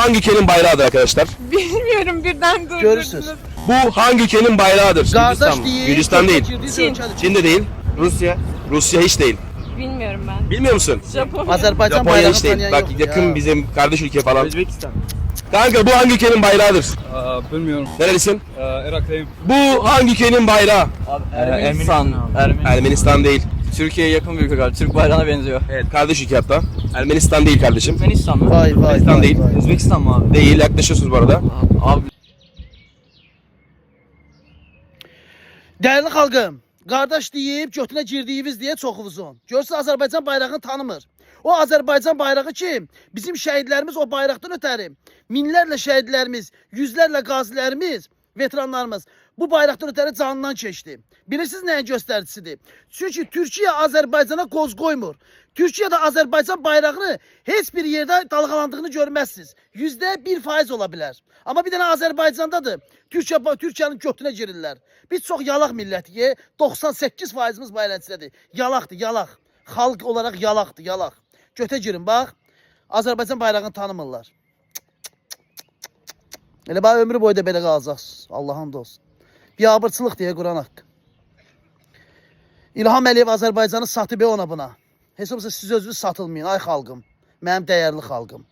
Hangi ülkenin bayrağıdır arkadaşlar? Bilmiyorum, birden durdurdunuz. Görürsünüz. Bu hangi ülkenin bayrağıdır? Kardeş değil. Gürcistan değil. Çin. Çin de değil. Rusya. Rusya hiç değil. Bilmiyorum ben. Bilmiyor musun? Japonya. Azerbaycan Japonya bayrağını hiç değil. tanıyan Bak yok yakın ya. bizim kardeş ülke falan. Özbekistan. Kanka bu hangi ülkenin bayrağıdır? Bilmiyorum. Nerelisin? Iraklıyım. Bu hangi ülkenin bayrağı? Ermenistan. Ermenistan değil. Türkiye'ye yakın bir ülke galiba. Türk bayrağına benziyor. Evet kardeş ülke hatta. Ermenistan değil kardeşim. Türkmenistan mı? Vay vay Özbekistan vay, değil. vay. Özbekistan mı abi? Değil, yaklaşıyorsunuz bu arada. Abi Değerli xalqım, qardaş deyib, götünə girdiyiniz deyə çoxunuzun. Görürsünüz Azərbaycan bayrağını tanımır. O Azərbaycan bayrağı ki, bizim şəhidlərimiz o bayraqdan ötəri, minlərlə şəhidlərimiz, yüzlərlə qazilərimiz, veteranlarımız bu bayraqdan ötəri canından keçdi. Bilirsiniz nəyin göstəricisidir? Çünki Türkiyə Azərbaycana qoz qoymur. Türkiyədə Azərbaycan bayrağını heç bir yerdə dalğalandığını görməzsiniz. %1% ola bilər. Amma bir dənə Azərbaycandadır. Türkiyənin götünə girirlər. Biz çox yalaq millətik. 98%'imiz bayraqçıdır. Yalaqdır, yalaq. Xalq olaraq yalaqdır, yalaq. Götə girin, bax. Azərbaycan bayrağını tanımırlar. Elə bax, ömrü boyda belə qalacaqsınız. Allah'ın olsun. Biabırçılıq deyə Quran haqqı. İlham Əliyev Azərbaycanı satıb ona buna. Heç olmasa siz özünüz satılmayın, ay xalqım. Mənim dəyərli xalqım.